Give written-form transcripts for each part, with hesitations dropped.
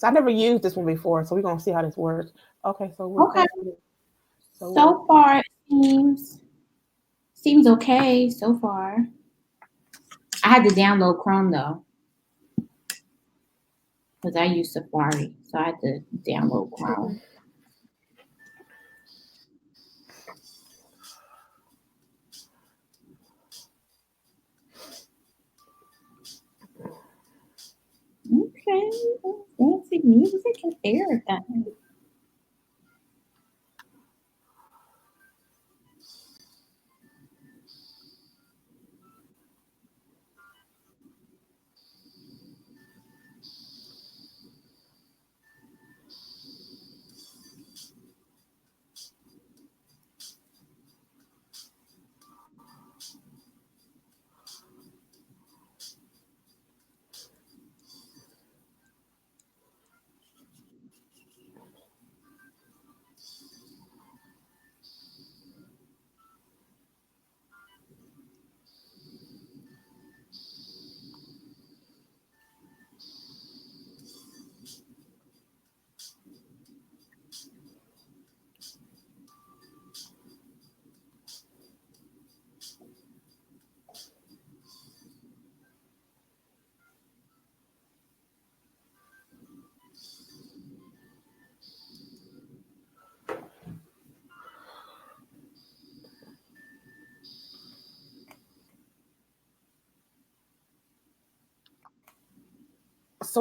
So I never used this one before, so we're gonna see how this works. Okay, so we're Okay. asking. So So far, it seems okay so far. I had to download Chrome though, because I use Safari, so I had to download Chrome. Okay, fancy music and everything.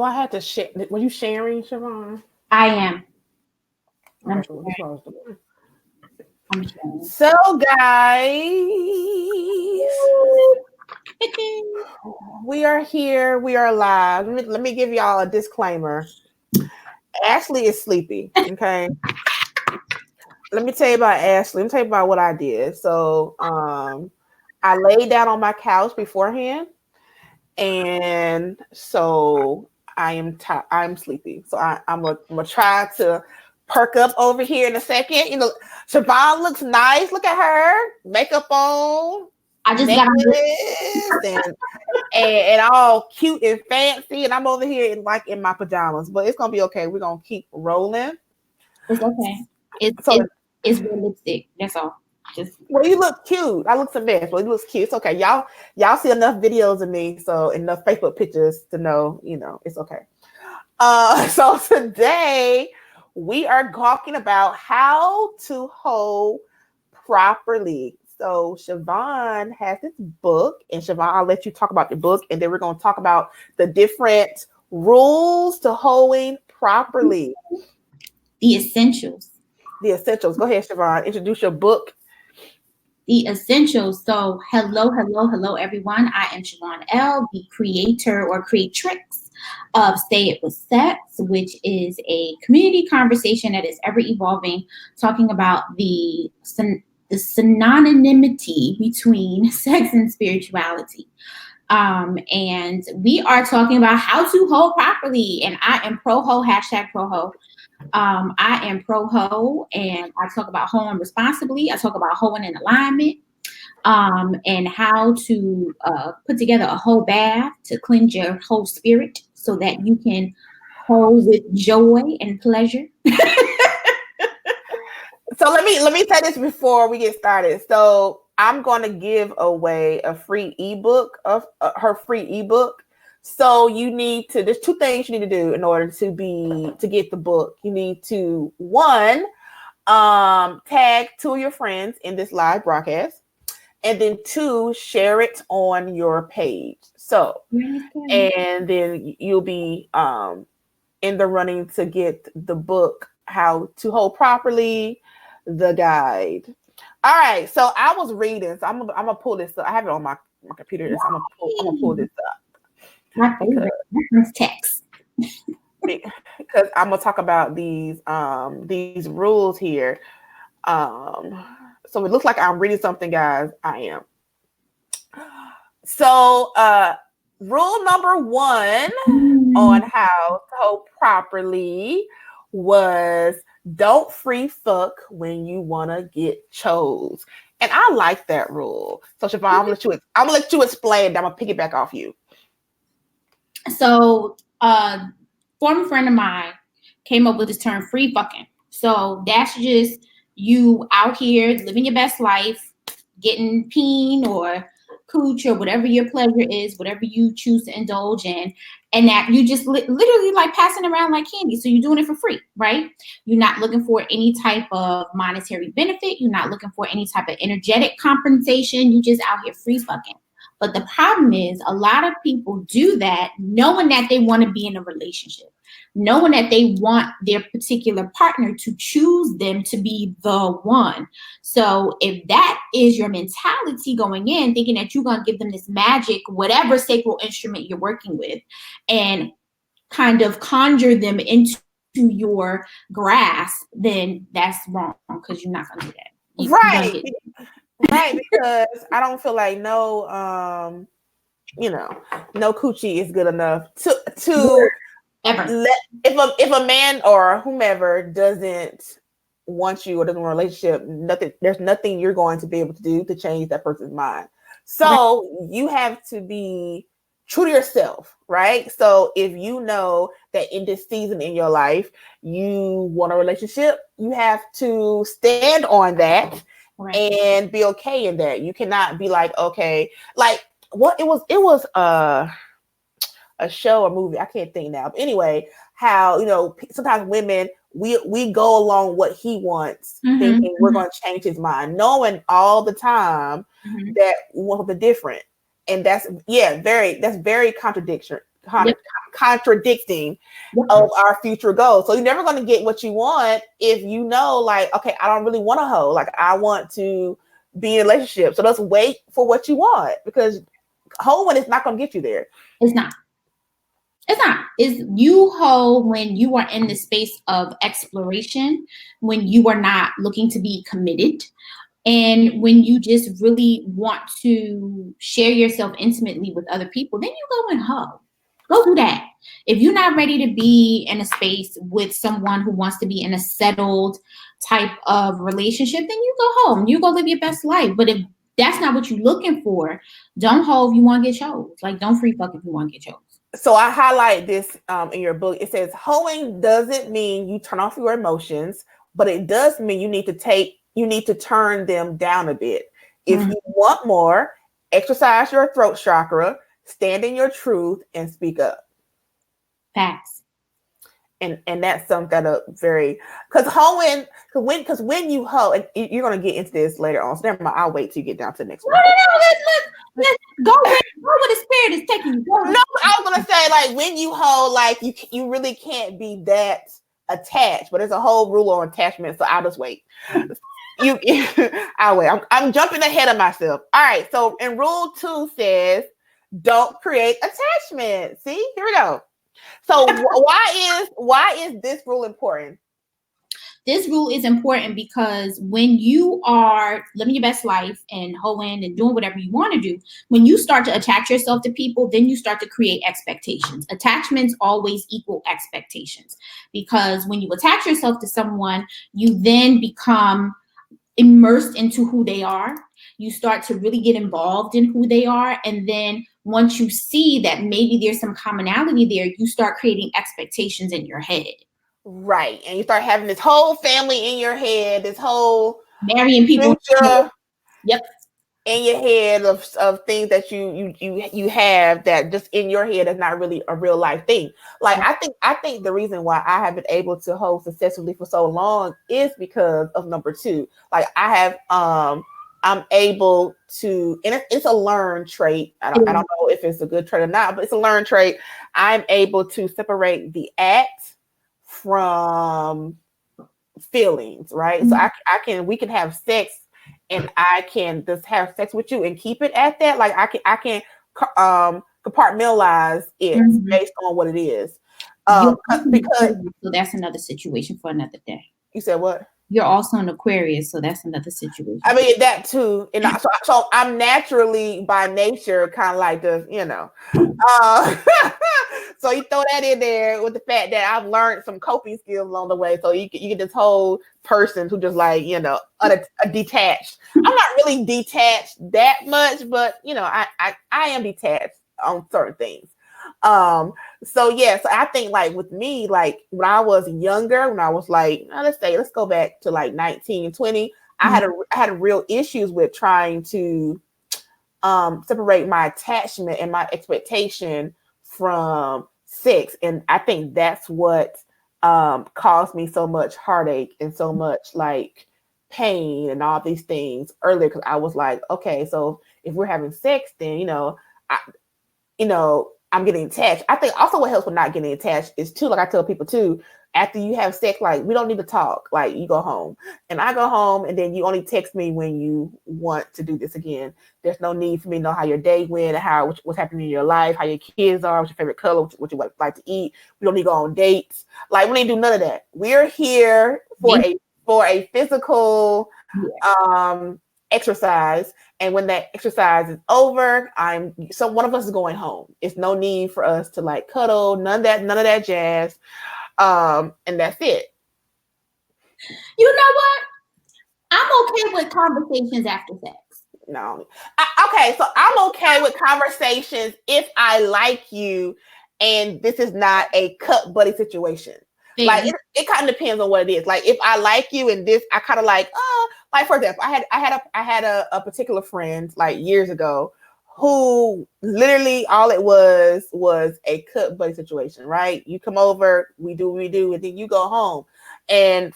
I had to share. Were you sharing, Siobhan? I am. I'm Okay, cool. This is what I was doing. I'm sharing. So, guys, we are here. We are live. Let me give y'all a disclaimer. Ashley is sleepy. Okay. Let me tell you about Ashley. Let me tell you about what I did. So, I laid down on my couch beforehand, and so I'm sleepy. So I'm gonna try to perk up over here in a second. Siobhan looks nice. Look at her, makeup on, I just got necklace, and all cute and fancy. And I'm over here in my pajamas, but it's gonna be okay. We're gonna keep rolling. it's okay. It's So, it's it's real lipstick. That's all. Just well, you look cute. I look a mess, but it looks cute. It's okay. Y'all see enough videos of me, so enough Facebook pictures to know, it's okay. So today we are talking about how to hoe properly. So Siobhan has this book, and Siobhan, I'll let you talk about the book, and then we're going to talk about the different rules to hoeing properly. the essentials. The essentials. Go ahead, Siobhan. Introduce your book. The essentials. So, hello, everyone. I am Siobhan L., the creator or creatrix of Stay It With Sex, which is a community conversation that is ever evolving, talking about the synonymity between sex and spirituality. And we are talking about how to hoe properly. And I am pro hoe, hashtag pro hoe. I am pro hoe, and I talk about hoeing responsibly. I talk about hoeing in alignment, and how to put together a whole bath to cleanse your whole spirit so that you can hoe with joy and pleasure. So let me say this before we get started. So I'm going to give away a free ebook of her free ebook. So there's two things you need to do in order to get the book. You need to, one, tag two of your friends in this live broadcast, and then two, share it on your page. So, and then you'll be in the running to get the book, How to Hold Properly, the guide. All right, so I was reading, so I'm gonna pull this up. I have it on my computer, so I'm gonna pull this up My because favorite reference text. because I'm gonna talk about these rules here. Um, so it looks like I'm reading something, guys. I am. So, rule number one on how to hold properly was don't free fuck when you want to get chose. And I like that rule. So, Siobhan, I'm gonna let you explain. I'm gonna pick it back off you. So, former friend of mine came up with this term free fucking. So that's just you out here living your best life, getting peen or cooch or whatever your pleasure is, whatever you choose to indulge in, and that you just literally like passing around like candy. So you're doing it for free, right? You're not looking for any type of monetary benefit. You're not looking for any type of energetic compensation. You just out here free fucking. But the problem is a lot of people do that knowing that they want to be in a relationship, knowing that they want their particular partner to choose them to be the one. So if that is your mentality going in, thinking that you're going to give them this magic, whatever sacral instrument you're working with, and kind of conjure them into your grasp, then that's wrong because you're not going to do that. Right. Right, because I don't feel like no coochie is good enough to ever. If a man or whomever doesn't want you or doesn't want a relationship, there's nothing you're going to be able to do to change that person's mind. So you have to be true to yourself, right? So if you know that in this season in your life you want a relationship, you have to stand on that. Right. And be okay in that. You cannot be like, okay, like what it was a show or movie, I can't think now. But anyway, how sometimes women we go along what he wants, thinking we're going to change his mind, knowing all the time that we want something different, and that's very contradicting of our future goals. So you're never going to get what you want if you know, like, okay, I don't really want a hoe. Like, I want to be in a relationship. So let's wait for what you want, because hoeing is not going to get you there. It's not. It's you hoe when you are in the space of exploration, when you are not looking to be committed, and when you just really want to share yourself intimately with other people, then you go and hoe. Go do that. If you're not ready to be in a space with someone who wants to be in a settled type of relationship, then you go home. You go live your best life. But if that's not what you're looking for, don't hoe if you want to get chose. Like, don't free fuck if you want to get chose. So I highlight this in your book. It says hoeing doesn't mean you turn off your emotions, but it does mean you need to turn them down a bit. If you want more, exercise your throat chakra, stand in your truth, and speak up. Facts. And that's something that very, because when you hoe, and you're gonna get into this later on. So never mind, I'll wait till you get down to the next one. Let's go where the spirit is taking you. No, I was gonna say, like, when you hoe, like you really can't be that attached. But there's a whole rule on attachment, so I'll just wait. I'll wait. I'm jumping ahead of myself. All right. So in rule 2 says, don't create attachment. See, here we go. So why is this rule important? This rule is important because when you are living your best life and hoeing and doing whatever you want to do, when you start to attach yourself to people, then you start to create expectations. Attachments always equal expectations, because when you attach yourself to someone, you then become immersed into who they are. You start to really get involved in who they are. And then once you see that maybe there's some commonality there, you start creating expectations in your head. Right. And you start having this whole family in your head, this whole marrying people in your head of things that you have that just in your head is not really a real life thing. Like, I think the reason why I have been able to hold successfully for so long is because of number 2. Like, I have I'm able to, and it's a learned trait. I don't know if it's a good trait or not, but it's a learned trait. I'm able to separate the act from feelings, right? So we can have sex, and I can just have sex with you and keep it at that. Like, I can compartmentalize it based on what it is. Because so that's another situation for another day. You said what? You're also an Aquarius, so that's another situation. I mean, that too. And so I'm naturally by nature kind of like this, so you throw that in there with the fact that I've learned some coping skills along the way. So you get this whole person who just like, detached. I'm not really detached that much, but I am detached on certain things. So yeah, so I think like with me, like when I was younger, when I was like, let's go back to like 19, 20, I had a real issues with trying to separate my attachment and my expectation from sex. And I think that's what caused me so much heartache and so much like pain and all these things earlier, because I was like, okay, so if we're having sex, then I, I'm getting attached. I think also what helps with not getting attached is too, like I tell people too, after you have sex, like we don't need to talk. Like you go home and I go home and then you only text me when you want to do this again. There's no need for me to know how your day went, how what's happening in your life, how your kids are, what's your favorite color, what you like to eat. We don't need to go on dates. Like we don't need to do none of that. We're here for a physical exercise, and when that exercise is over, one of us is going home. It's no need for us to like cuddle, none of that jazz. And that's it. You know what? I'm okay with conversations after sex. No. Okay, so I'm okay with conversations if I like you and this is not a cut buddy situation. Fair. Like it kind of depends on what it is. Like if I like you and this, I kind of like for example, I had a particular friend like years ago who literally all it was a cut buddy situation, right? You come over, we do what we do, and then you go home. And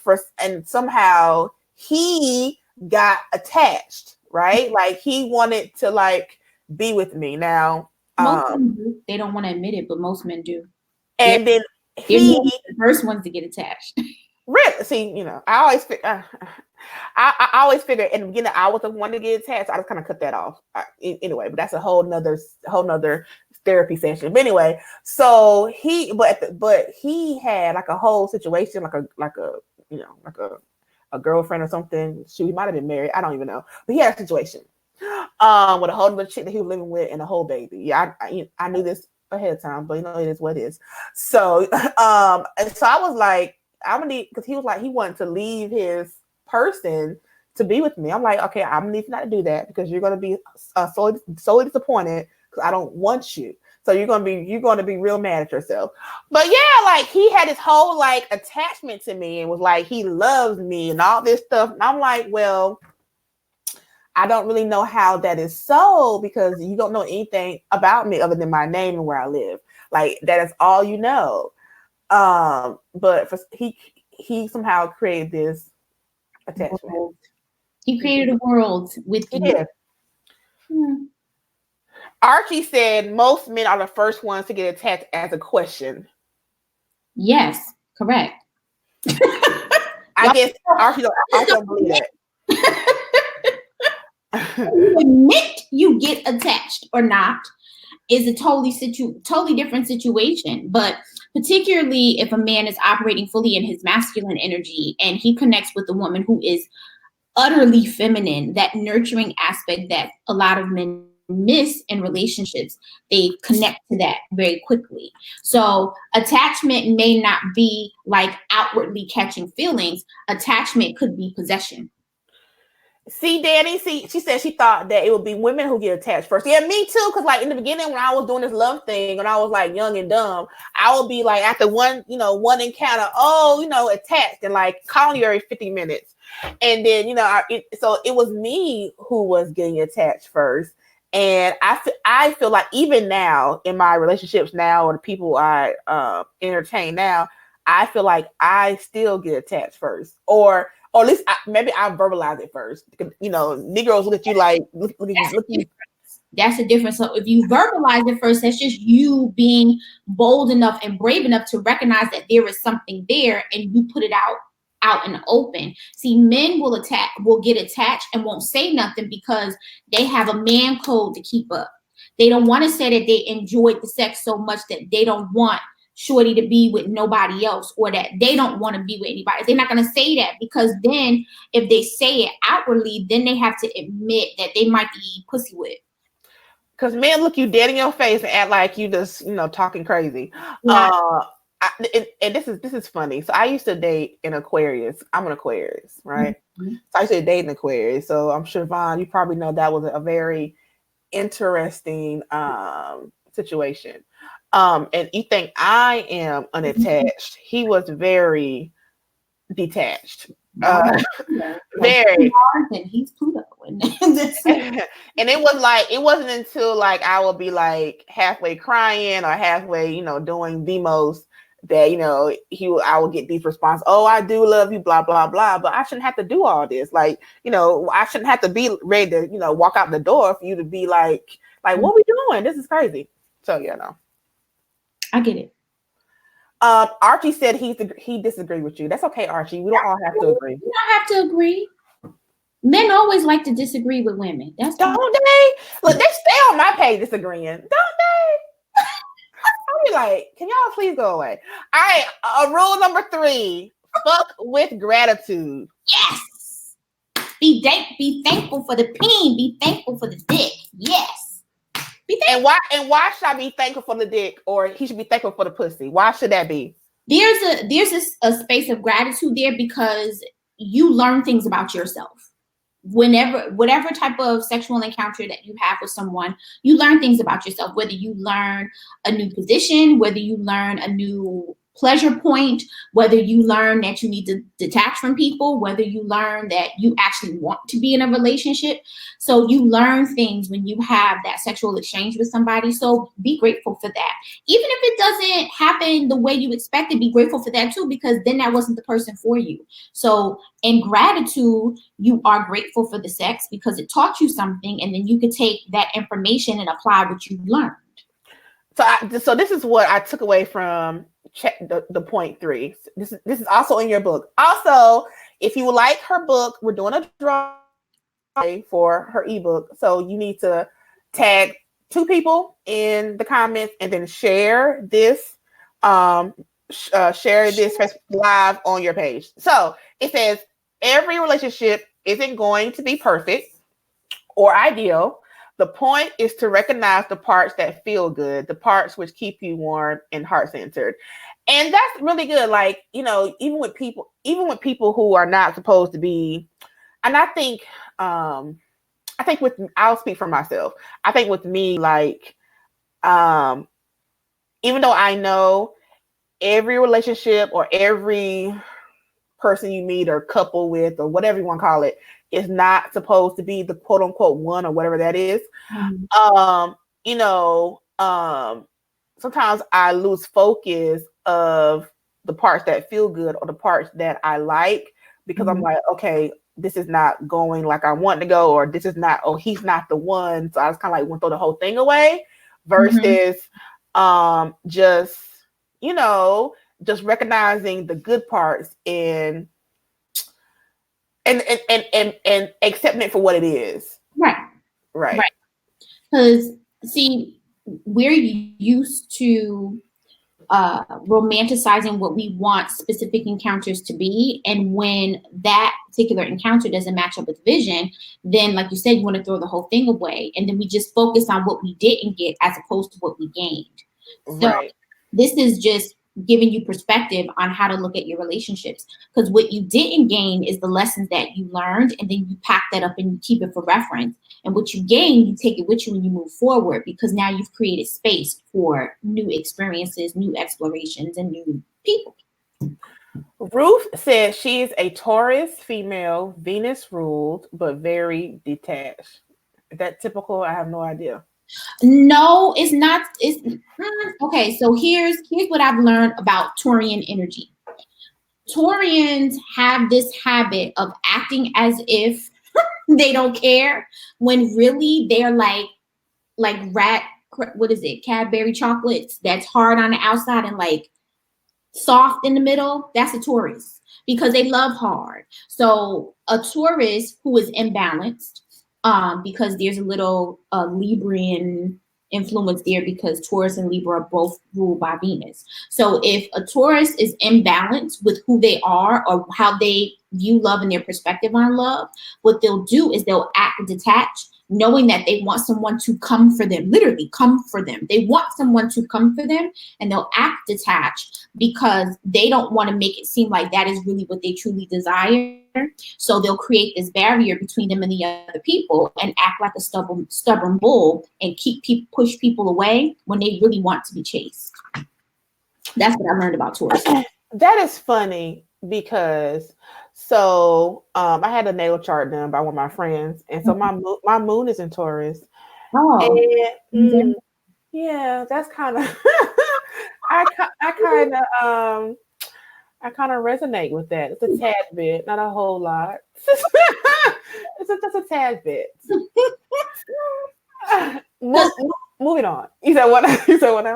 somehow he got attached, right? Like he wanted to like be with me. Now most men do. They don't want to admit it, but most men do. And then they're the first ones to get attached. Really? See, I always I always figure in the beginning I was the one to get attached. I just kind of cut that off. Anyway, but that's a whole nother therapy session. But anyway, so he had like a whole situation, like a girlfriend or something. He might have been married. I don't even know. But he had a situation with a whole other chick that he was living with and a whole baby. Yeah, I knew this ahead of time, but it is what it is. So and so I was like, I'm gonna need, because he was like he wanted to leave his person to be with me. I'm like, okay, I'm gonna need not to do that because you're gonna be solely disappointed because I don't want you. So you're gonna be real mad at yourself. But yeah, like he had his whole like attachment to me and was like he loves me and all this stuff. And I'm like, well, I don't really know how that is so, because you don't know anything about me other than my name and where I live. Like that is all you know. But he somehow created this attachment. He created a world with you. Yeah. Archie said most men are the first ones to get attached as a question. Yes, correct. I guess Archie don't believe that. You admit you get attached or not is a totally different situation. But particularly if a man is operating fully in his masculine energy and he connects with a woman who is utterly feminine, that nurturing aspect that a lot of men miss in relationships, they connect to that very quickly. So attachment may not be like outwardly catching feelings. Attachment could be possession. See, Danny, she said she thought that it would be women who get attached first. Yeah, me too. Because like in the beginning, when I was doing this love thing, when I was like young and dumb, I would be like after one encounter, attached and like calling you every 50 minutes. And then, so it was me who was getting attached first. And I feel like even now in my relationships now, or the people I entertain now, I feel like I still get attached first, or at least maybe I verbalize it first. Negroes look at you like, look at you. That's the difference. So if you verbalize it first, that's just you being bold enough and brave enough to recognize that there is something there, and you put it out in the open. See, men will get attached and won't say nothing because they have a man code to keep up. They don't want to say that they enjoyed the sex so much that they don't want shorty to be with nobody else, or that they don't want to be with anybody. They're not going to say that, because then if they say it outwardly, then they have to admit that they might be pussy whipped. Because men look you dead in your face and act like you just talking crazy. Yeah. And this is funny. So I used to date an Aquarius. I'm an Aquarius, right? Mm-hmm. So I used to date an Aquarius. So I'm sure, Vaughn, you probably know that was a very interesting situation. And you think I am Mhm. unattached. He was very detached. Mine Uh, is Pluto. Like very. Mars and he's Pluto. And this, And it was like it wasn't until like I would be like halfway crying or halfway, doing the most that I would get these responses. Oh, I do love you, blah blah blah. But I shouldn't have to do all this. Like, I shouldn't have to be ready to walk out the door for you to be like what we doing? This is crazy. So no. I get it. Archie said he disagreed with you. That's okay, Archie. We don't all have to agree. You don't have to agree. Men always like to disagree with women. That's fine. Don't they? Look, they stay on my page disagreeing. Don't they? I'll be like, can y'all please go away? All right, rule number 3: fuck with gratitude. Yes. Be thankful for the peen. Be thankful for the dick. Yes. Be thankful. And why should I be thankful for the dick, or he should be thankful for the pussy? Why should that be? There's a space of gratitude there because you learn things about yourself. Whatever type of sexual encounter that you have with someone, you learn things about yourself, whether you learn a new position, whether you learn a new pleasure point, whether you learn that you need to detach from people, whether you learn that you actually want to be in a relationship. So you learn things when you have that sexual exchange with somebody. So be grateful for that. Even if it doesn't happen the way you expected, be grateful for that too, because then that wasn't the person for you. So in gratitude, you are grateful for the sex because it taught you something, and then you could take that information and apply what you learned. So this is what I took away from the point 3. This is also in your book. Also, if you would like her book, we're doing a draw for her ebook. So you need to tag 2 people in the comments and then share this Facebook live on your page. So it says every relationship isn't going to be perfect or ideal. The point is to recognize the parts that feel good, the parts which keep you warm and heart centered. And that's really good. Like, even with people who are not supposed to be, and I think I'll speak for myself. I think with me, like, even though I know every relationship or every person you meet or couple with or whatever you want to call it is not supposed to be the quote unquote one or whatever that is. Um, you know, sometimes I lose focus of the parts that feel good or the parts that I like because I'm like, okay, this is not going like I want to go, or this is not, oh, he's not the one. So I was kind of like want to throw the whole thing away versus just, just recognizing the good parts and accepting it for what it is. Right. Right. Because see, we're used to romanticizing what we want specific encounters to be, and when that particular encounter doesn't match up with vision, then like you said, you want to throw the whole thing away, and then we just focus on what we didn't get as opposed to what we gained. So Right. this is just giving you perspective on how to look at your relationships, because what you didn't gain is the lessons that you learned, and then you pack that up and you keep it for reference. And what you gain, you take it with you when you move forward, because now you've created space for new experiences, new explorations, and new people. Ruth says she is a Taurus female, Venus ruled, but very detached. Is that typical? I have no idea. No, it's not. It's okay. So here's what I've learned about Taurian energy. Taurians have this habit of acting as if they don't care, when really they're like what is it, Cadbury chocolates that's hard on the outside and like soft in the middle. That's a Taurus, because they love hard. So a Taurus who is imbalanced, because there's a little Librian influence there, because Taurus and Libra are both ruled by Venus. So if a Taurus is imbalanced with who they are or how they view love and their perspective on love, what they'll do is they'll act detached knowing that they want someone to come for them, literally come for them. They want someone to come for them, and they'll act detached because they don't want to make it seem like that is really what they truly desire. So they'll create this barrier between them and the other people and act like a stubborn bull and push people away when they really want to be chased. That's what I learned about Taurus. That is funny because I had a natal chart done by one of my friends, and so my moon is in Taurus. Oh, and, yeah, that's kind of I kind of resonate with that. It's a tad bit, not a whole lot. It's just a tad bit. Moving on. You said what? You said what now?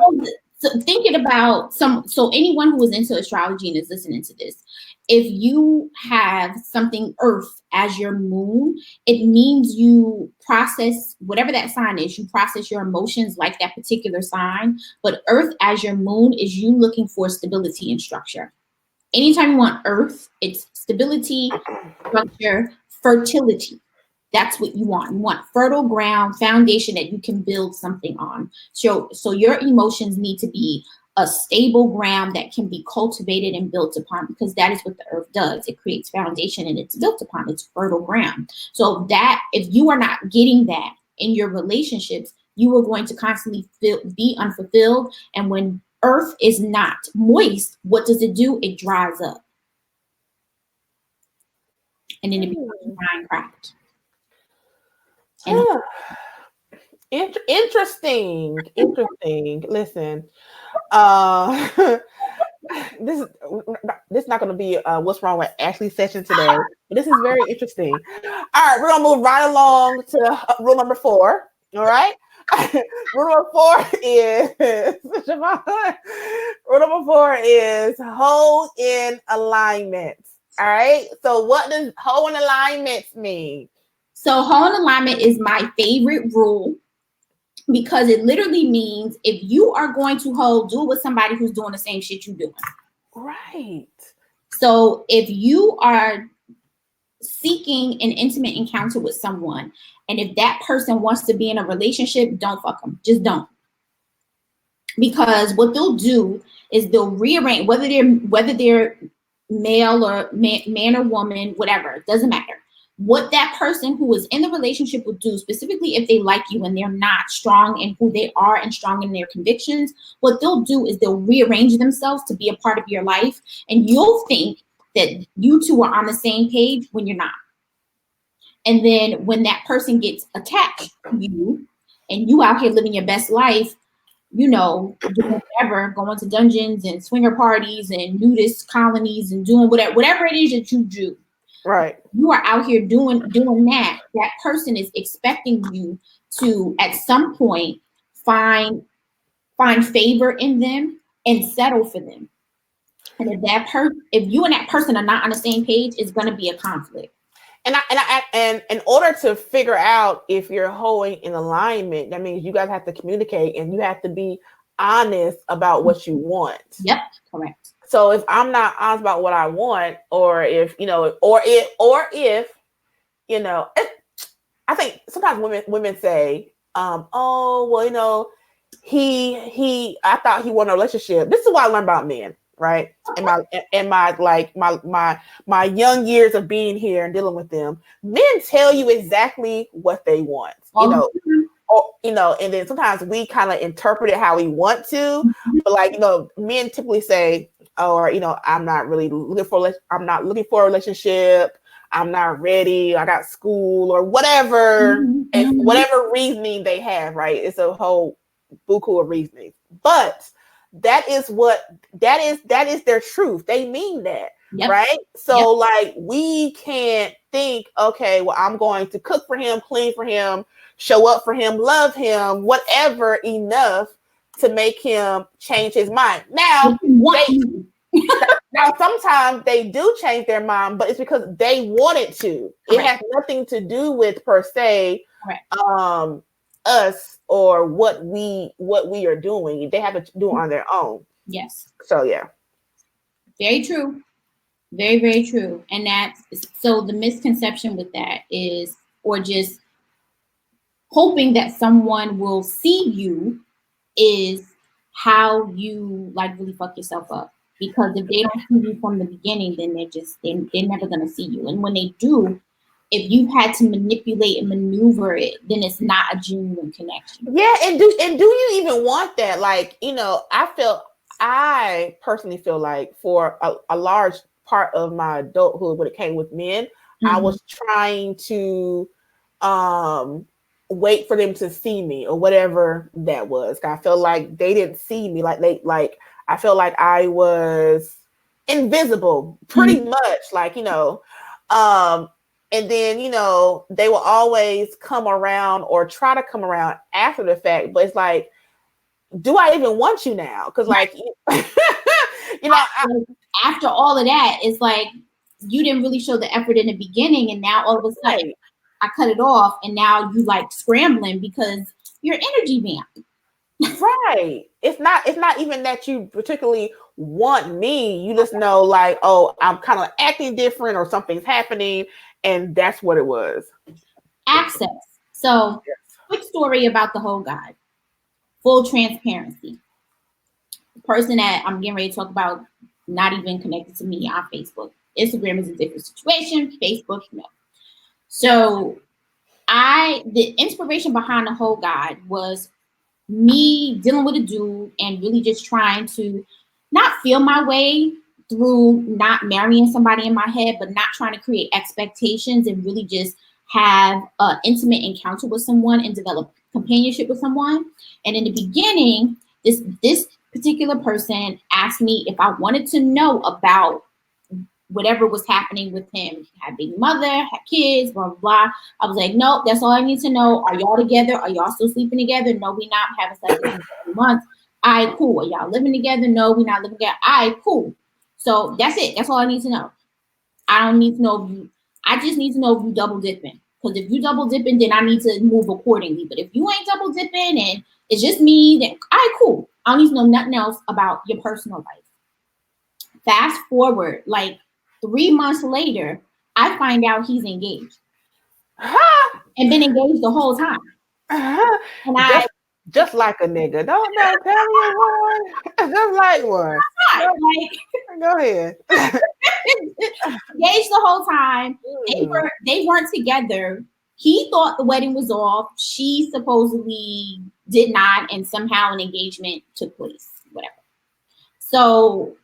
So thinking about so anyone who is into astrology and is listening to this, if you have something Earth as your moon, it means you process whatever that sign is. You process your emotions like that particular sign. But Earth as your moon is you looking for stability and structure. Anytime you want Earth, it's stability, structure, fertility. That's what you want. You want fertile ground, foundation that you can build something on. So your emotions need to be a stable ground that can be cultivated and built upon, because that is what the earth does. It creates foundation and it's built upon. It's fertile ground. So that if you are not getting that in your relationships, you are going to constantly be unfulfilled. And when earth is not moist, what does it do? It dries up. And then it becomes Minecraft. Interesting. Listen, this is not going to be what's wrong with Ashley's session today, but this is very interesting. All right, we're gonna move right along to rule number 4. All right. Rule number 4 is rule number 4 is hold in alignments. All right. So what does hold in alignments mean? So hold in alignment is my favorite rule, because it literally means if you are going to hold, do it with somebody who's doing the same shit you're doing. Right. So if you are seeking an intimate encounter with someone, and if that person wants to be in a relationship, don't fuck them. Just don't. Because what they'll do is they'll rearrange, whether they're male or man or woman, whatever, it doesn't matter. What that person who is in the relationship will do, specifically if they like you and they're not strong in who they are and strong in their convictions, what they'll do is they'll rearrange themselves to be a part of your life. And you'll think that you two are on the same page when you're not. And then when that person gets attached to you and you out here living your best life, doing whatever, going to dungeons and swinger parties and nudist colonies and doing whatever it is that you do. Right. You are out here doing that. That person is expecting you to, at some point, find favor in them and settle for them. And if you and that person are not on the same page, it's going to be a conflict. And in order to figure out if you're holding in alignment, that means you guys have to communicate and you have to be honest about what you want. Yep, correct. So if I'm not honest about what I want, or if I think sometimes women say, oh, well, I thought he wanted a relationship. This is what I learned about men, right? In my young years of being here and dealing with them, men tell you exactly what they want, and then sometimes we kind of interpret it how we want to, but men typically say, I'm not looking for a relationship. I'm not ready. I got school or whatever, and whatever reasoning they have, right? It's a whole buku of reasoning, but that is their truth. They mean that, right? So we can't think, okay, well, I'm going to cook for him, clean for him, show up for him, love him, whatever enough to make him change his mind. Now, sometimes they do change their mind, but it's because they wanted to. It has nothing to do with per se us or what we are doing. They have to do it on their own. Yes. So yeah. Very true. Very, very true. And so the misconception with that is, or just hoping that someone will see you is how you like really fuck yourself up. Because if they don't see you from the beginning, then they're never gonna see you. And when they do, if you've had to manipulate and maneuver it, then it's not a genuine connection. Yeah, and do you even want that? Like, I personally feel like for a large part of my adulthood when it came with men, I was trying to wait for them to see me or whatever that was. I felt like they didn't see me. I felt like I was invisible pretty much. And then, they will always come around or try to come around after the fact. But it's like, do I even want you now? Because, like, after all of that, it's like you didn't really show the effort in the beginning. And now all of a sudden, I cut it off. And now you like scrambling because your energy vamped. Right. It's not even that you particularly want me. You just know, like, oh, I'm kind of acting different or something's happening. And that's what it was. Access. So, quick story about the whole guy. Full transparency. The person that I'm getting ready to talk about, not even connected to me on Facebook. Instagram is a different situation. Facebook, no. So, the inspiration behind the whole guide was me dealing with a dude and really just trying to not feel my way through not marrying somebody in my head, but not trying to create expectations and really just have an intimate encounter with someone and develop companionship with someone. And in the beginning, this particular person asked me if I wanted to know about whatever was happening with him. He had a baby mother, had kids, blah, blah, blah. I was like, no, that's all I need to know. Are y'all together? Are y'all still sleeping together? No, we not having sex in 2 months. All right, cool. Are y'all living together? No, we not living together. All right, cool. So that's it. That's all I need to know. I don't need to know if you, I just need to know if you double dipping. Because if you double dipping, then I need to move accordingly. But if you ain't double dipping and it's just me, then all right, cool. I don't need to know nothing else about your personal life. Fast forward, like 3 months later, I find out he's engaged. And been engaged the whole time. And just like a nigga. Don't tell me one. Just like one. Go ahead. Engaged the whole time. They weren't together. He thought the wedding was off. She supposedly did not, and somehow an engagement took place. Whatever. So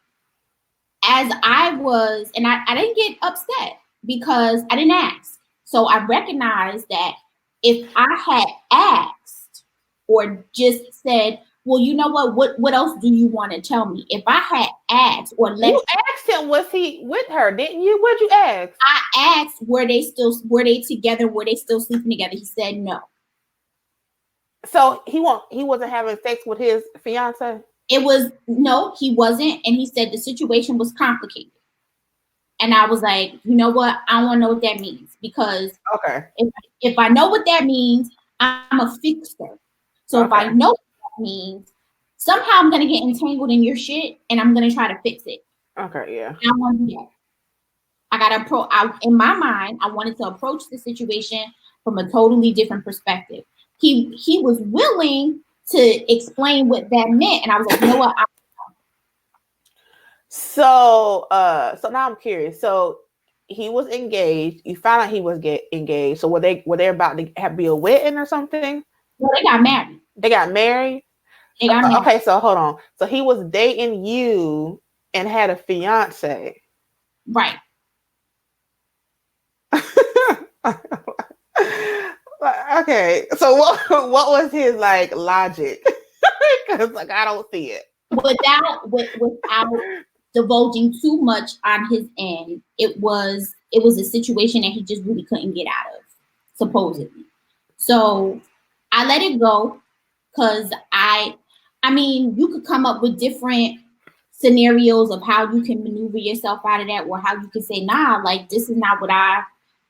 as I was, and I didn't get upset because I didn't ask. So I recognized that if I had asked or just said, well, you know what else do you want to tell me? If I had asked or you asked him, was he with her, didn't you? What'd you ask? I asked, were they together? Were they still sleeping together? He said no. So he wasn't having sex with his fiance? No, he wasn't. And he said the situation was complicated. And I was like, you know what? I don't want to know what that means because if I know what that means, I'm a fixer. So if I know what that means, somehow I'm going to get entangled in your shit and I'm going to try to fix it. Okay, yeah. I want to do that. In my mind, I wanted to approach the situation from a totally different perspective. He was willing to explain what that meant. And I was like, you know what? So now I'm curious. So he was engaged. You found out he was engaged. So were they about to be a wedding or something? No, they got married. They got married? They got married. Okay, so hold on. So he was dating you and had a fiance. Right. Okay. So what was his like logic? Because like I don't see it. Without divulging too much on his end, it was a situation that he just really couldn't get out of, supposedly. So I let it go because I mean, you could come up with different scenarios of how you can maneuver yourself out of that, or how you can say, nah, like this is not what I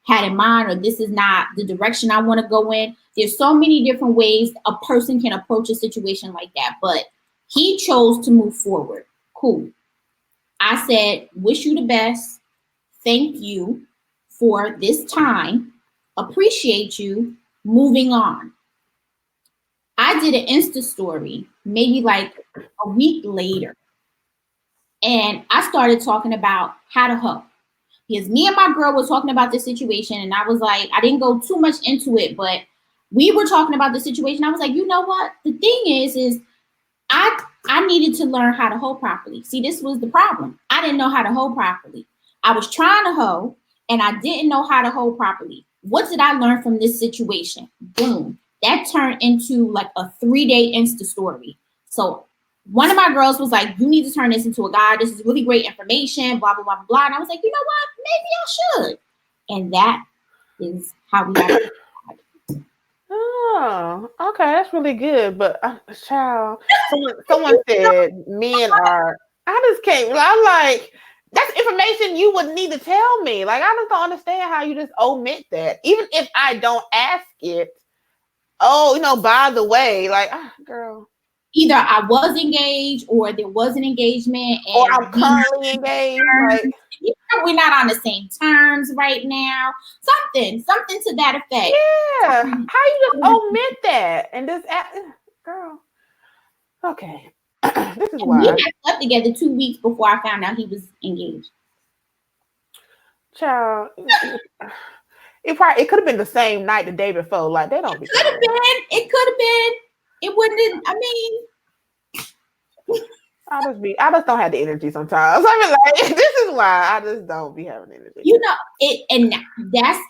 had in mind, or this is not the direction I want to go in. There's so many different ways a person can approach a situation like that, but he chose to move forward. Cool. I said, wish you the best. Thank you for this time. Appreciate you. Moving on. I did an Insta story maybe like a week later, and I started talking about how to hoe. Because me and my girl were talking about this situation, and I was like, I didn't go too much into it, but we were talking about the situation. I was like, you know what? The thing is I needed to learn how to hoe properly. See, this was the problem. I didn't know how to hoe properly. I was trying to hoe, and I didn't know how to hoe properly. What did I learn from this situation? Boom. That turned into like a 3-day Insta story. So one of my girls was like, you need to turn this into a guide. This is really great information, blah, blah, blah, blah. And I was like, you know what? Maybe I should. And that is how we got it. Oh, okay, that's really good. But child, someone said men are. I just can't. I'm like, that's information you would need to tell me. Like, I just don't understand how you just omit that, even if I don't ask it. Oh, by the way, like, girl. Either I was engaged or there was an engagement, Or and I'm currently engaged. Like, we're not on the same terms right now. Something to that effect. yeah. How you just omit that and just girl? Okay, this is We why. had slept together 2 weeks before I found out he was engaged. Child, it could have been the same night the day before. Like, they don't be. Could have been. It could have been. It wouldn't. I mean, I just don't have the energy sometimes. I mean, like, this is why I just don't be having energy. it,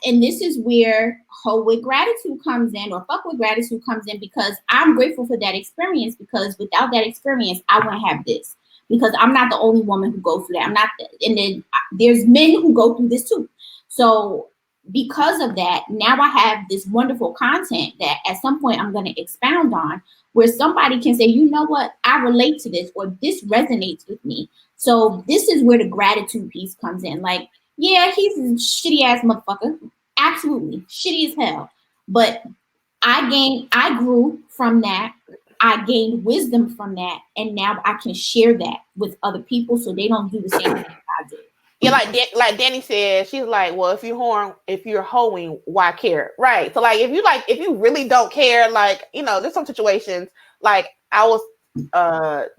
and this is where hoe with gratitude comes in, or fuck with gratitude comes in, because I'm grateful for that experience, because without that experience, I wouldn't have this, because I'm not the only woman who goes through that. I'm not, and then there's men who go through this too. So because of that, now I have this wonderful content that at some point I'm going to expound on, where somebody can say, you know what, I relate to this, or this resonates with me. So this is where the gratitude piece comes in. Like, yeah, he's a shitty ass motherfucker. Absolutely. Shitty as hell. But I grew from that. I gained wisdom from that. And now I can share that with other people so they don't do the same thing I did. Yeah, like Danny said, she's like, well, if you're hoeing, why care? Right. So like, if you really don't care, like, there's some situations, like I was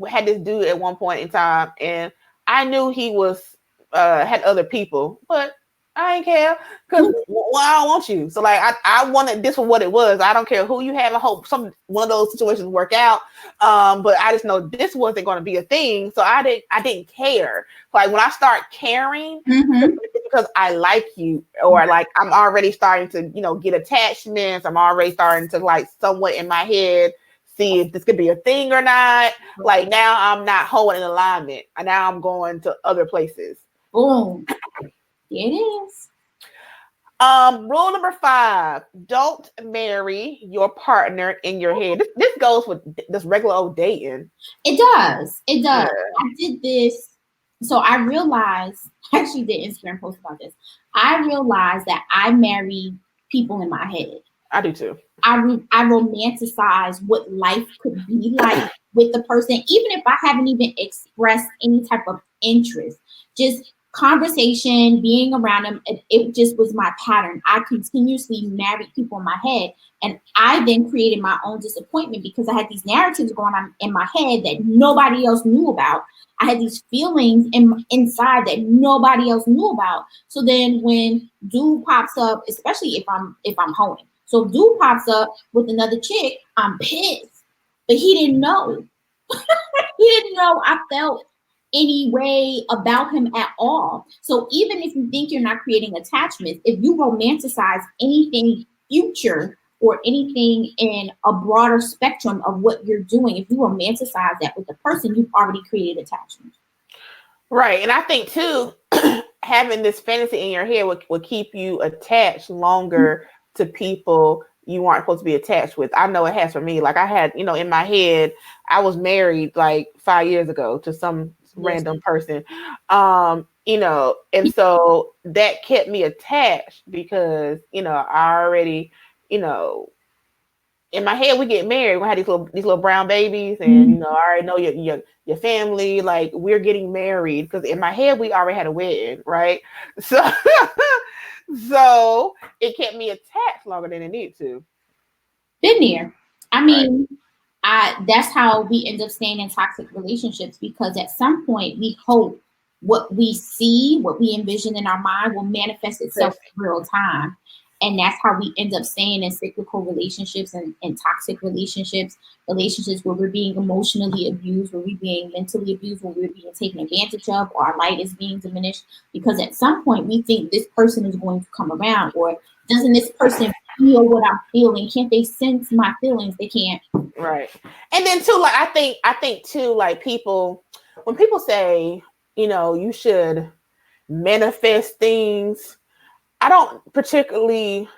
had this dude at one point in time, and I knew he was had other people, but I ain't care, because I don't want you. So like, I wanted this for what it was. I don't care who you have. I hope one of those situations work out. But I just know this wasn't going to be a thing, so I didn't care. Like, when I start caring, because I like you, or like I'm already starting to get attachments. I'm already starting to, like, somewhat in my head see if this could be a thing or not. Like, now I'm not holding in alignment, and now I'm going to other places. Boom. It is. Rule number 5: don't marry your partner in your head. This goes with this regular old dating. It does. Yeah. I did this. So I realized, I actually did Instagram post about this. I realized that I marry people in my head. I do too. I romanticize what life could be like with the person, even if I haven't even expressed any type of interest. Just conversation, being around them, it just was my pattern. I continuously married people in my head, and I then created my own disappointment because I had these narratives going on in my head that nobody else knew about. I had these feelings inside that nobody else knew about. So then when dude pops up, especially if I'm hoeing, so dude pops up with another chick, I'm pissed, but he didn't know. He didn't know I felt any way about him at all. So even if you think you're not creating attachments, if you romanticize anything future or anything in a broader spectrum of what you're doing, if you romanticize that with the person, you've already created attachment. Right. And I think too, having this fantasy in your head would keep you attached longer to people you aren't supposed to be attached with. I know it has for me. Like, I had, in my head, I was married like 5 years ago to some random person. And so that kept me attached because, I already, in my head, we get married. We have these little brown babies, and I already know your family. Like, we're getting married because in my head we already had a wedding, right? So, so it kept me attached longer than it needed to. Been there. I mean, That's how we end up staying in toxic relationships, because at some point we hope what we see, what we envision in our mind will manifest itself in real time. And that's how we end up staying in cyclical relationships and toxic relationships, relationships where we're being emotionally abused, where we're being mentally abused, where we're being taken advantage of, or our light is being diminished. Because at some point we think this person is going to come around, or doesn't this person feel what I'm feeling? Can't they sense my feelings? They can't. Right. And then too, like I think too, like people, when people say, you should manifest things, I don't particularly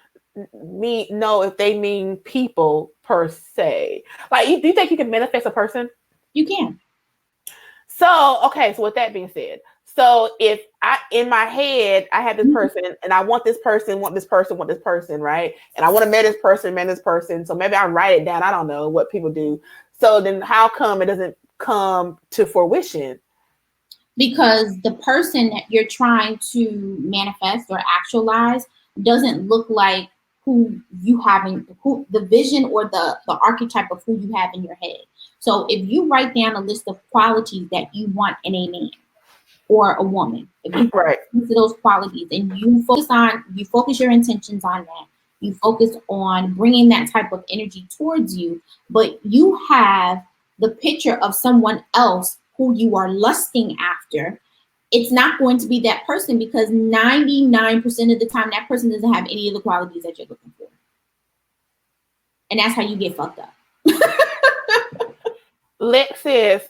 know if they mean people per se. Like, do you think you can manifest a person? You can. So, okay. So with that being said, so if in my head, I have this person and I want this person, want this person, want this person, right? And I want to marry this person. So maybe I write it down. I don't know what people do. So then how come it doesn't come to fruition? Because the person that you're trying to manifest or actualize doesn't look like who you have who the vision or the archetype of who you have in your head. So if you write down a list of qualities that you want in a man or a woman, if you Right. use those qualities and you focus your intentions on that, you focus on bringing that type of energy towards you, but you have the picture of someone else who you are lusting after, it's not going to be that person, because 99% of the time that person doesn't have any of the qualities that you're looking for. And that's how you get fucked up. Lex says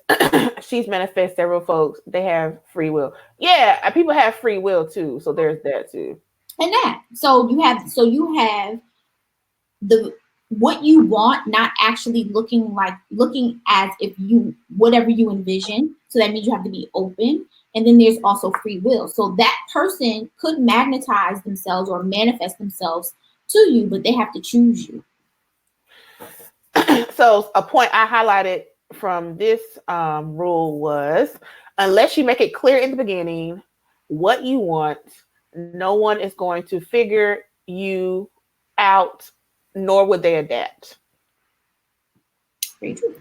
she's manifest several folks. They have free will. Yeah, people have free will too. So there's that too. And that. So you have the what you want not actually looking as if you whatever you envision. So that means you have to be open. And then there's also free will. So that person could magnetize themselves or manifest themselves to you, but they have to choose you. So a point I highlighted from this rule was, unless you make it clear in the beginning what you want, no one is going to figure you out, nor would they adapt. Very true.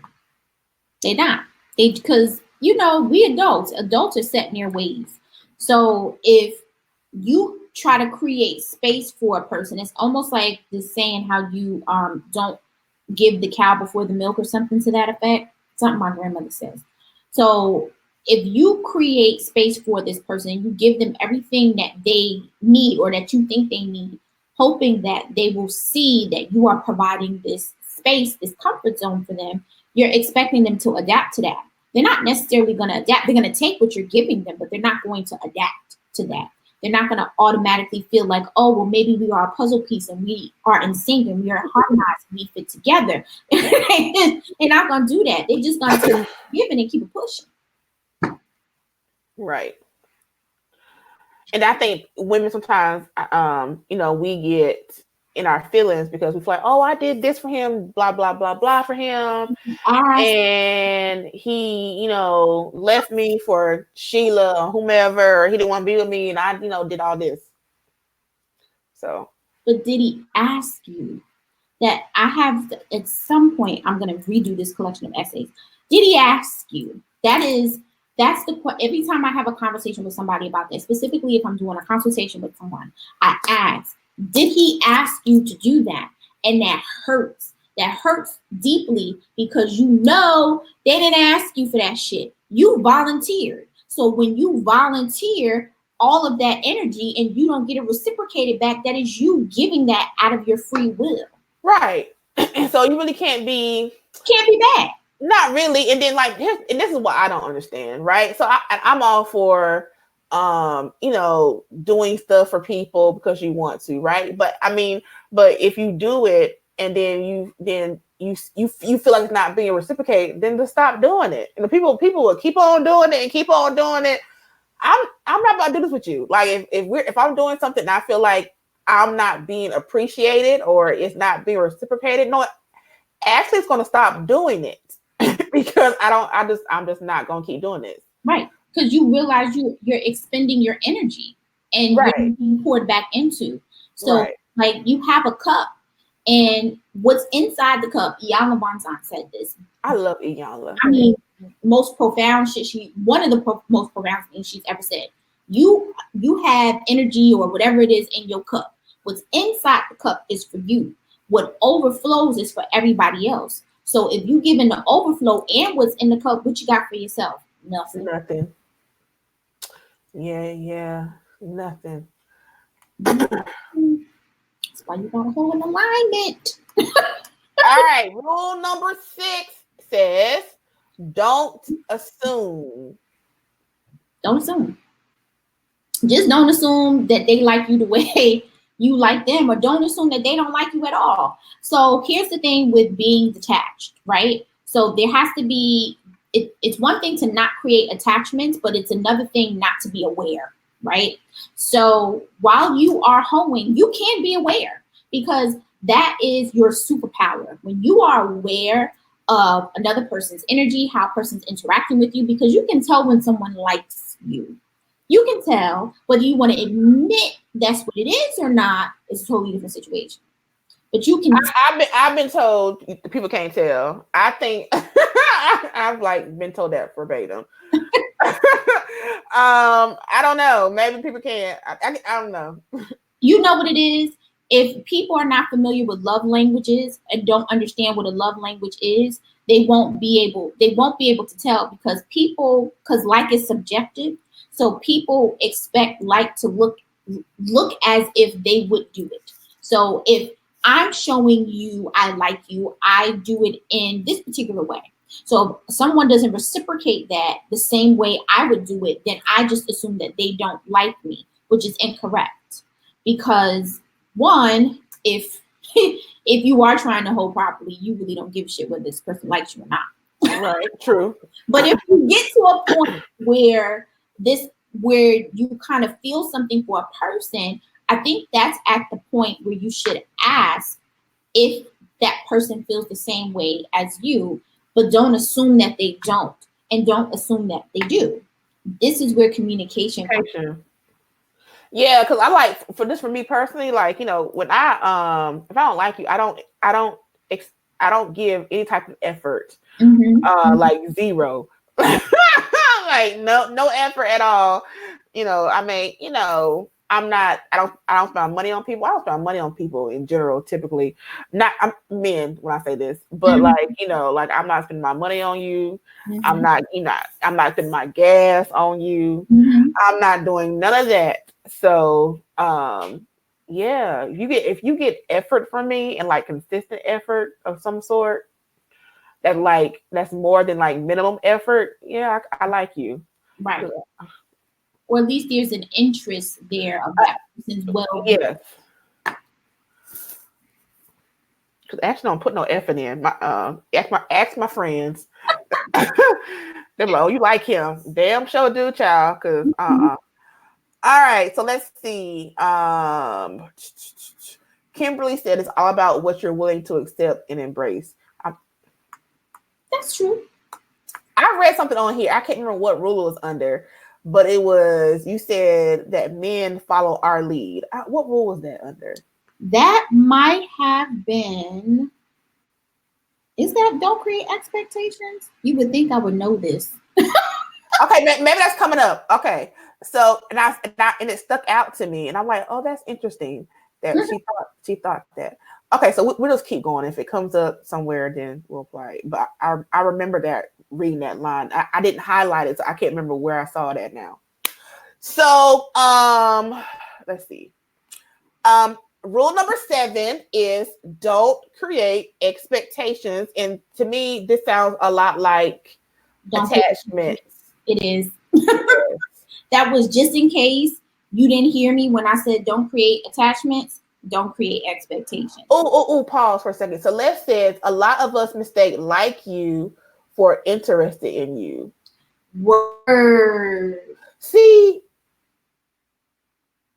They're not. Because we adults are set in their ways. So if you try to create space for a person, it's almost like the saying how you don't give the cow before the milk, or something to that effect. Something my grandmother says. So if you create space for this person and you give them everything that they need or that you think they need, hoping that they will see that you are providing this space, this comfort zone for them, you're expecting them to adapt to that. They're not necessarily going to adapt. They're going to take what you're giving them, but they're not going to adapt to that. They're not going to automatically feel like, oh, well, maybe we are a puzzle piece and we are in sync and we are harmonized and we fit together. They're not going to do that. They're just going to give it and keep it pushing. Right. And I think women sometimes, we get in our feelings because we feel like, oh, I did this for him, blah, blah, blah, blah for him. And he, left me for Sheila or whomever, or he didn't want to be with me. And I, did all this. So. But did he ask you that at some point, I'm going to redo this collection of essays. Did he ask you? That's the point. Every time I have a conversation with somebody about this, specifically if I'm doing a consultation with someone, I ask, did he ask you to do that? And that hurts. That hurts deeply, because they didn't ask you for that shit. You volunteered. So when you volunteer all of that energy and you don't get it reciprocated back, that is you giving that out of your free will. Right. So you really can't be bad. Not really. And then and this is what I don't understand, right? So I'm all for doing stuff for people because you want to, right? But if you do it and then you feel like it's not being reciprocated, then just stop doing it. And the people will keep on doing it and keep on doing it. I'm not about to do this with you. Like if I'm doing something and I feel like I'm not being appreciated or it's not being reciprocated, no, actually it's going to stop doing it. Because I'm just not gonna keep doing this. Right. Because you realize you're expending your energy and you're being poured back into. So like you have a cup And what's inside the cup, Iyanla Bonzant said this. I love Iyanla. I mean, most profound shit. One of the most profound things she's ever said. You have energy or whatever it is in your cup. What's inside the cup is for you. What overflows is for everybody else. So if you give in the overflow and what's in the cup, what you got for yourself? Nothing. Nothing. Yeah, nothing. That's why you gotta hold an alignment. All right, rule number 6 says, don't assume. Don't assume. Just don't assume that they like you the way you like them, or don't assume that they don't like you at all. So here's the thing with being detached, right? So there has to be, it's one thing to not create attachments, but it's another thing not to be aware, right? So while you are hoeing, you can be aware, because that is your superpower. When you are aware of another person's energy, how a person's interacting with you, because you can tell when someone likes you. You can tell whether you want to admit that's what it is or not. It's a totally different situation. But you can. I've been told people can't tell. I think I've like been told that verbatim. I don't know. Maybe people can't. I don't know. You know what it is. If people are not familiar with love languages and don't understand what a love language is, they won't be able to tell, because like is subjective. So people expect like to look as if they would do it. So if I'm showing you I like you, I do it in this particular way. So if someone doesn't reciprocate that the same way I would do it, then I just assume that they don't like me, which is incorrect. Because one, if you are trying to hold properly, you really don't give a shit whether this person likes you or not. Right, true. But if you get to a point where you kind of feel something for a person, I think that's at the point where you should ask if that person feels the same way as you, but don't assume that they don't, and don't assume that they do. This is where communication comes from. Yeah, because I like for me personally, like, when I if I don't like you, I don't give any type of effort. Like zero. Like no effort at all. I mean, I don't spend money on people. I don't spend money on people in general, typically. Not I'm men when I say this, but like, like I'm not spending my money on you. I'm not spending my gas on you. I'm not doing none of that. So yeah, if you get effort from me, and like consistent effort of some sort, that's more than like minimum effort, yeah, I like you. Right. Or at least there's an interest there of that person's well-being. Yes. Because actually don't put no effort in. Ask my friends. They're like, oh, you like him. Damn sure do, child. Because All right, so let's see. Kimberly said it's all about what you're willing to accept and embrace. That's true. I read something on here. I can't remember what rule it was under, but you said that men follow our lead. What rule was that under? That might have been. Is that don't create expectations? You would think I would know this. Okay, maybe that's coming up. Okay, so and it stuck out to me, and I'm like, oh, that's interesting that she thought that. Okay, so we'll just keep going. If it comes up somewhere, then we'll apply it. But I remember that reading that line. I didn't highlight it, so I can't remember where I saw that now. So let's see. Rule number 7 is don't create expectations, and to me, this sounds a lot like attachments. It is. That was just in case you didn't hear me when I said don't create attachments, don't create expectations. Oh, pause for a second. So Les says a lot of us mistake like you for interested in you. Word. See?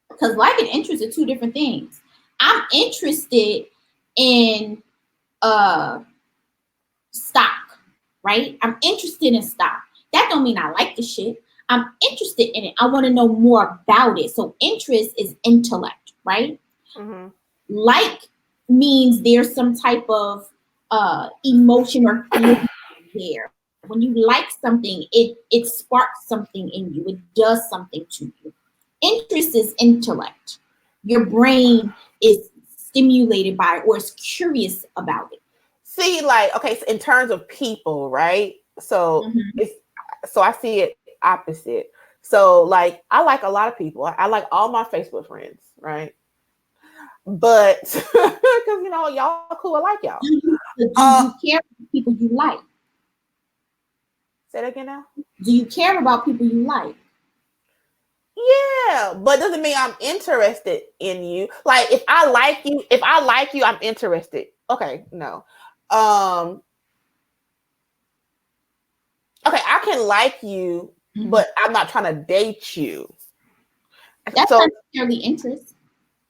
Because like and interest are two different things. I'm interested in stock, right? I'm interested in stock. That don't mean I like the shit. I'm interested in it. I want to know more about it. So interest is intellect, right? Like means there's some type of emotion or feeling there. When you like something, it sparks something in you. It does something to you. Interest is intellect. Your brain is stimulated by it or is curious about it. See, like, okay, so in terms of people, right? So Mm-hmm. so I see it opposite. So like I like a lot of people. I like all my Facebook friends, right? But because y'all cool, I like y'all. Do you care about people you like? Say that again now. Do you care about people you like? Yeah, but doesn't mean I'm interested in you. Like if I like you, I'm interested. Okay, no. Um okay, I can like you, Mm-hmm. but I'm not trying to date you. That's So, not necessarily interest.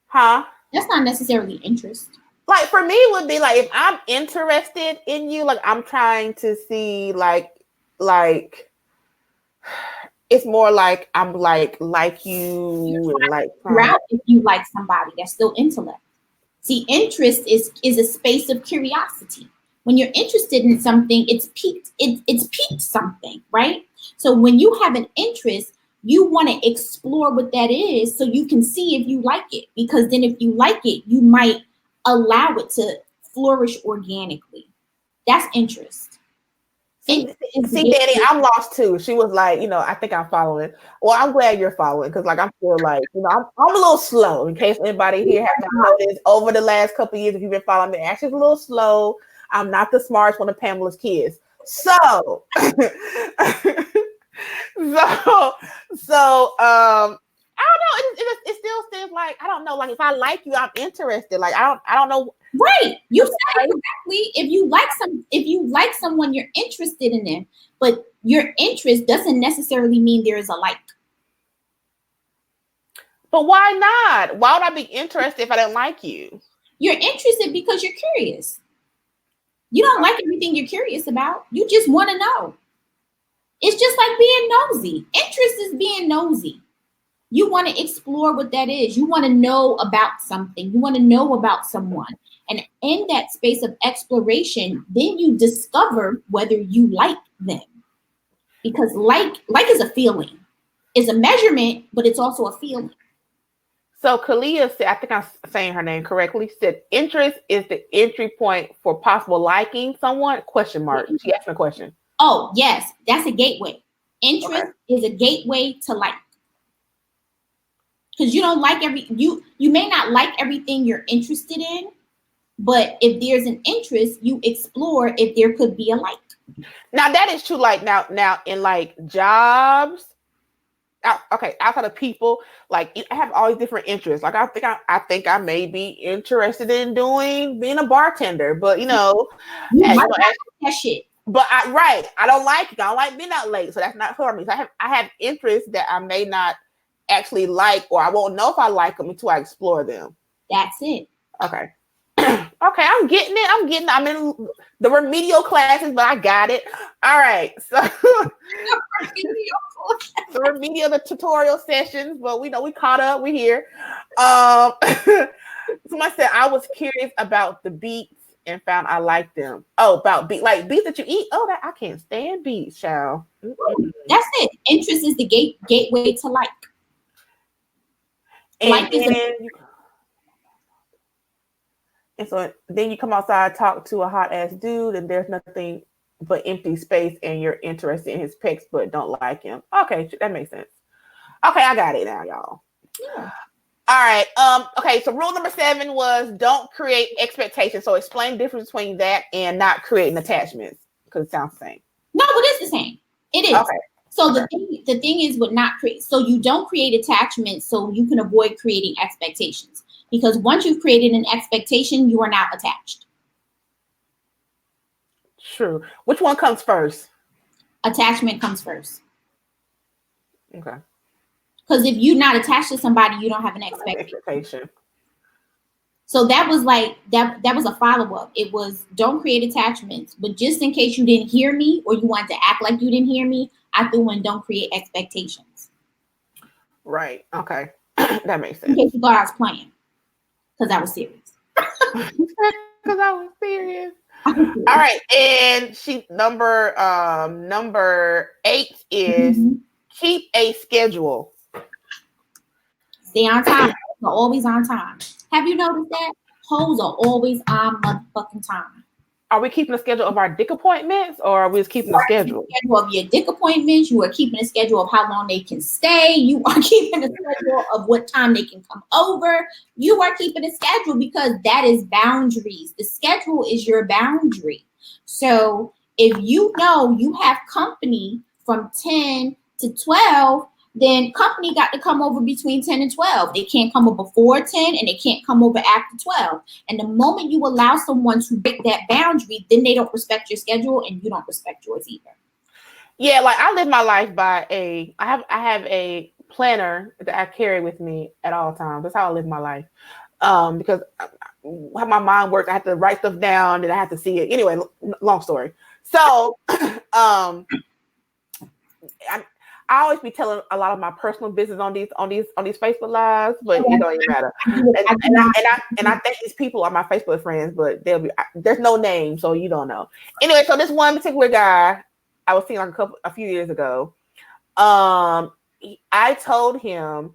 huh? That's not necessarily interest. Like for me it would be like if I'm interested in you, like I'm trying to see like it's more like I'm like You're you and trying to like figure out if you like somebody. That's still intellect. See, interest is a space of curiosity. When you're interested in something, it's piqued something, right? So when you have an interest, you want to explore what that is so you can see if you like it. Because then if you like it, you might allow it to flourish organically. That's interest. See, Interest is the see, Danny, gateway. I'm lost too. She was like, I think I'm following. Well, I'm glad you're following because, like, I'm still like, I'm a little slow. In case anybody here has not noticed, over the last couple of years, if you've been following me, Ashley's a little slow. I'm not the smartest one of Pamela's kids. So, I don't know. It still seems like I don't know. Like if I like you, I'm interested. Like I don't know. Right. You said it correctly. If you like someone, you're interested in them. But your interest doesn't necessarily mean there is a like. But why not? Why would I be interested if I didn't like you? You're interested because you're curious. You don't like everything you're curious about. You just want to know. It's just like being nosy. Interest is being nosy. You want to explore what that is. You want to know about something. You want to know about someone. And in that space of exploration, then you discover whether you like them. Because like is a feeling. It's a measurement, but it's also a feeling. So Kalia said, I think I'm saying her name correctly, said interest is the entry point for possible liking someone? Question mark. She asked me a question. Oh, yes, that's a gateway. Interest Okay. is a gateway to like. Because you don't like you may not like everything you're interested in, but if there's an interest, you explore if there could be a like. Now that is true. Like now in like jobs, okay, outside of people, like I have all these different interests. Like I think I may be interested in being a bartender, but You might not like that shit. but I don't like it. I don't like being out late, so that's not for me. So I have interests that I may not actually like, or I won't know if I like them until I explore them. That's it. Okay. Okay, I'm getting it. I'm in the remedial classes, but I got it. All right. So the remedial, the tutorial sessions, but we know we caught up. We here. Somebody said I was curious about the beats and found I liked them. Oh, about like beets that you eat. Oh, that I can't stand beets, child. That's it. Interest is the gateway to like. And so then you come outside, talk to a hot ass dude, and there's nothing but empty space, and you're interested in his pics, but don't like him. Okay, that makes sense. Okay, I got it now, y'all. Yeah. All right. Okay, so rule number 7 was don't create expectations. So explain the difference between that and not creating attachments, because it sounds the same. No, it is the same. It is. Okay. So the thing is with not create. So you don't create attachments, so you can avoid creating expectations. Because once you've created an expectation, you are now attached. True. Which one comes first? Attachment comes first. Okay. Because if you're not attached to somebody, you don't have an expectation. So that was like that was a follow-up. It was don't create attachments, but just in case you didn't hear me or you wanted to act like you didn't hear me, I threw in don't create expectations. Right. Okay. That makes sense. In case you thought I was playing. Because I was serious. Because I was serious. All right, and she number 8 is keep a schedule. Stay on time. They're always on time. Have you noticed that? Hoes are always on motherfucking time. Are we keeping a schedule of our dick appointments, or are we just keeping You a are keeping schedule? a schedule of your dick appointments. You are keeping a schedule of how long they can stay. You are keeping a schedule of what time they can come over. You are keeping a schedule because that is boundaries. The schedule is your boundary. So if you know you have company from 10 to 12, then company got to come over between 10 and 12. They can't come over before 10 and they can't come over after 12. And the moment you allow someone to break that boundary, then they don't respect your schedule and you don't respect yours either. Yeah, like I live my life by I have a planner that I carry with me at all times. That's how I live my life. Because how my mind works, I have to write stuff down and I have to see it. Anyway, long story. So, I always be telling a lot of my personal business on these Facebook lives, but it don't even matter. And I think these people are my Facebook friends, but there's no name, so you don't know. Anyway, so this one particular guy I was seeing like a few years ago. I told him,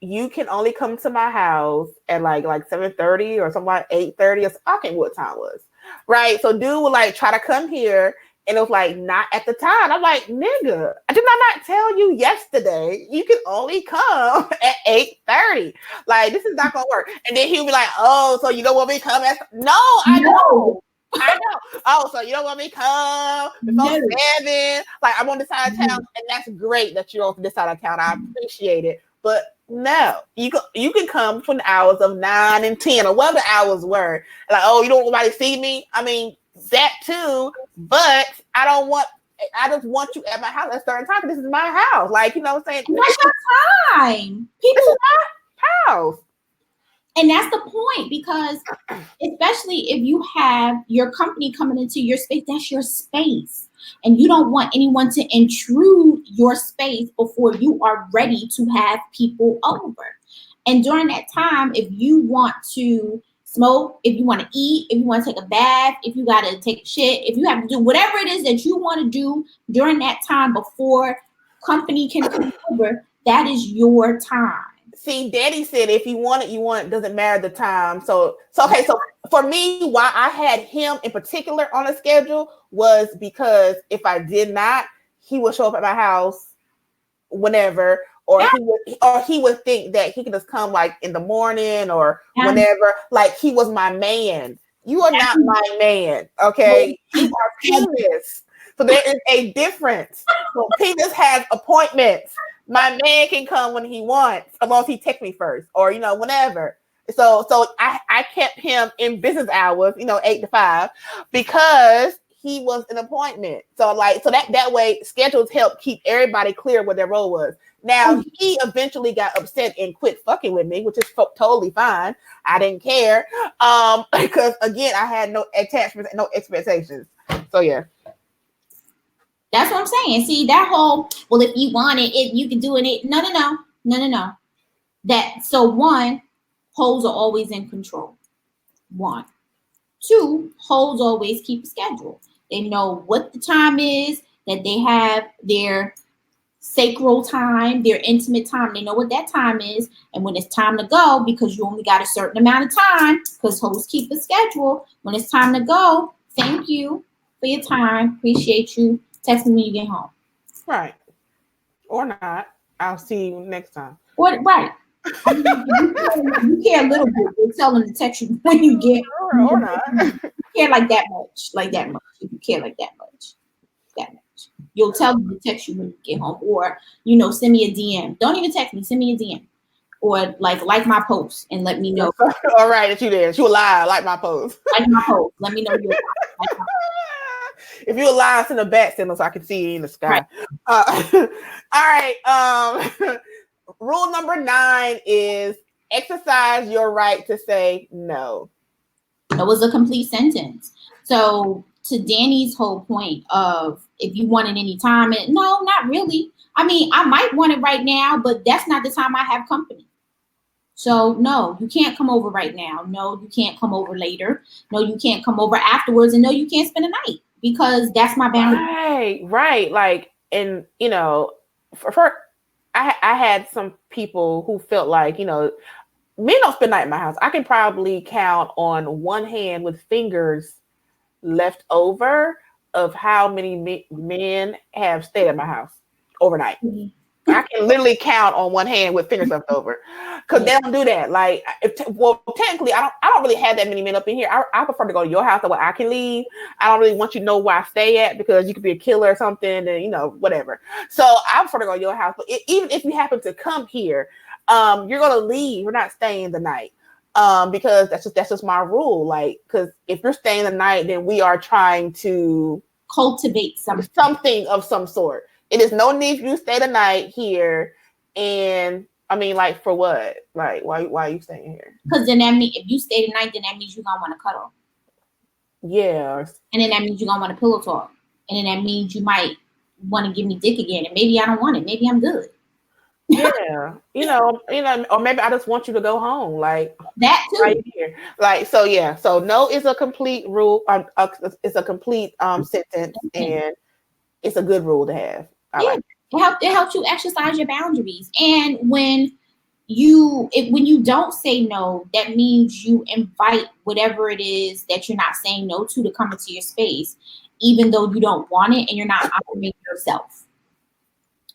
you can only come to my house at like 7:30 or something like 8:30 or I can't remember what time it was. Right. So dude would like try to come here and it was like not at the time. I'm like, nigga, did I not tell you yesterday you can only come at 8:30? Like this is not gonna work. And then he'll be like, oh, so you don't want me to come at no, I know. I know. Oh, so you don't want me to come before 7? Like I'm on this side of town, and that's great that you're on this side of town. I appreciate it, but no, you can come between the hours of 9 and 10 or whatever the hours were. Like, oh, you don't want nobody to see me? I mean that too, but I just want you at my house at a certain time because this is my house. Like, you know what I'm saying? What's your time? People, this is my house. And that's the point, because especially if you have your company coming into your space, that's your space. And you don't want anyone to intrude your space before you are ready to have people over. And during that time, if you want to smoke, if you want to eat, if you want to take a bath, if you got to take a shit, if you have to do whatever it is that you want to do during that time before company can come over, that is your time. See, Daddy said if you want it, you want it. Doesn't matter the time. So okay. So for me, why I had him in particular on a schedule was because if I did not, he would show up at my house whenever, or he would think that he could just come like in the morning or whenever. Like he was my man. You are not my man. Okay, you are penis. So there is a difference. So penis has appointments. My man can come when he wants, as long as he texts me first, or whenever. So I kept him in business hours, 8 to 5, because he was an appointment. So that way schedules help keep everybody clear what their role was. Now he eventually got upset and quit fucking with me, which is totally fine. I didn't care, because again I had no attachments, no expectations. So yeah. That's what I'm saying. See, that whole, well, if you want it, if you can do it. No. So one, hoes are always in control. 1. 2, hoes always keep a schedule. They know what the time is, that they have their sacral time, their intimate time. They know what that time is. And when it's time to go, because you only got a certain amount of time, because hoes keep a schedule, when it's time to go, thank you for your time. Appreciate you. Text me when you get home. Right. Or not. I'll see you next time. Right. I mean, you care a little bit. You're telling them to text you when you get or not. You care like that much. If you care like that much. You'll tell them to text you when you get home. Or, send me a DM. Don't even text me. Send me a DM. Or like my post and let me know. All right, that you there. You alive. Like my post. Like my post. Let me know you're alive. If you're alive, send a bat signal so I can see you in the sky. Right. All right. Rule number 9 is exercise your right to say no. That was a complete sentence. So to Danny's whole point of if you want it any time, no, not really. I mean, I might want it right now, but that's not the time I have company. So no, you can't come over right now. No, you can't come over later. No, you can't come over afterwards. And no, you can't spend a night because that's my boundary. Right. Like, and for I had some people who felt like, men don't spend night in my house. I can probably count on one hand with fingers left over of how many men have stayed at my house overnight. Mhm. I can literally count on one hand with fingers left over, because they don't do that. Like, well, technically, I don't really have that many men up in here. I prefer to go to your house, so where I can leave. I don't really want you to know where I stay at, because you could be a killer or something, and whatever. So I prefer to go to your house. But even if you happen to come here, you're gonna leave. You're not staying the night. Because that's just my rule. Like, because if you're staying the night, then we are trying to Cultivate something of some sort. It is no need for you to stay the night here. And I mean, like, for what? Like, why are you staying here? because then that means if you stay the night, then that means you're gonna want to cuddle. Yeah. And then that means you're gonna want to pillow talk. And then that means you might want to give me dick again. And maybe I don't want it. Maybe I'm good. Yeah. Or maybe I just want you to go home. Like, That right too. here. Like, so yeah. So no is a complete rule. It's a complete sentence, and it's a good rule to have. I Yeah. like It helps you exercise your boundaries. And when when you don't say no, that means you invite whatever it is that you're not saying no to come into your space, even though you don't want it and you're not honoring yourself.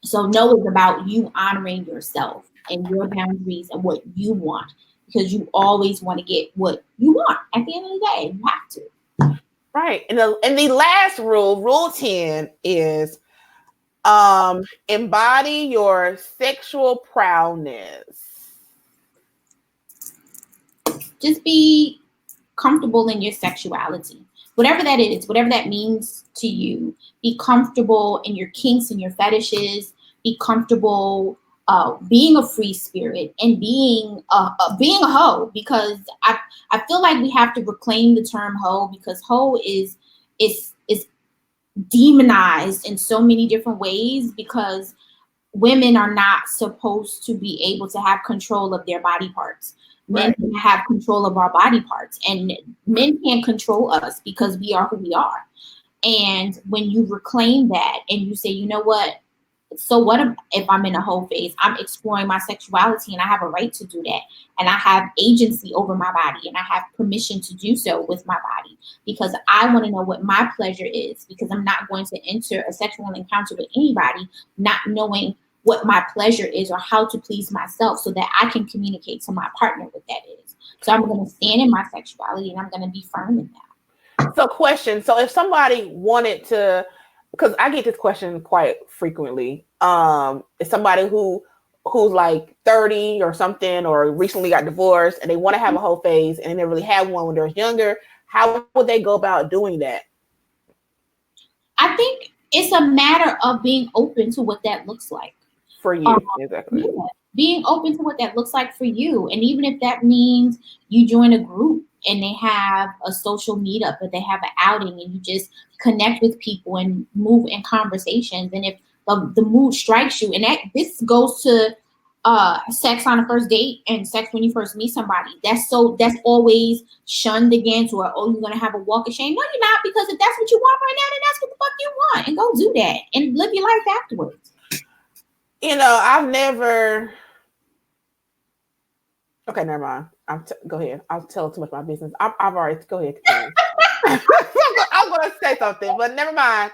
So no is about you honoring yourself and your boundaries and what you want, because you always want to get what you want. At the end of the day, you have to. Right. And the last rule 10, is embody your sexual prowess. Just be comfortable in your sexuality, whatever that is, whatever that means to you. Be comfortable in your kinks and your fetishes. Be comfortable being a free spirit and being a hoe, because I feel like we have to reclaim the term hoe, because hoe is demonized in so many different ways, because women are not supposed to be able to have control of their body parts. Men Right. can have control of our body parts, and men can't control us because we are who we are. And when you reclaim that and you say, you know what, so what if I'm in a whole phase? I'm exploring my sexuality and I have a right to do that. And I have agency over my body and I have permission to do so with my body, because I want to know what my pleasure is, because I'm not going to enter a sexual encounter with anybody not knowing what my pleasure is or how to please myself, so that I can communicate to my partner what that is. So I'm going to stand in my sexuality and I'm going to be firm in that. So, question. So, if somebody wanted to, because I get this question quite frequently, is somebody who's like 30 or something, or recently got divorced, and they want to have a whole phase, and they never really had one when they were younger. How would they go about doing that? I think it's a matter of being open to what that looks like. For Um, you, exactly. yeah, being open to what that looks like for you. And even if that means you join a group and they have a social meetup, or they have an outing, and you just connect with people and move in conversations. And if the mood strikes you, and this goes to sex on a first date and sex when you first meet somebody, that's always shunned against, or oh, you're gonna have a walk of shame. No, you're not, because if that's what you want right now, then that's what the fuck you want, and go do that and live your life afterwards. I've never. Okay, never mind. Go ahead. I'll tell too much about my business. I've already. Go ahead. I'm gonna say something, but never mind.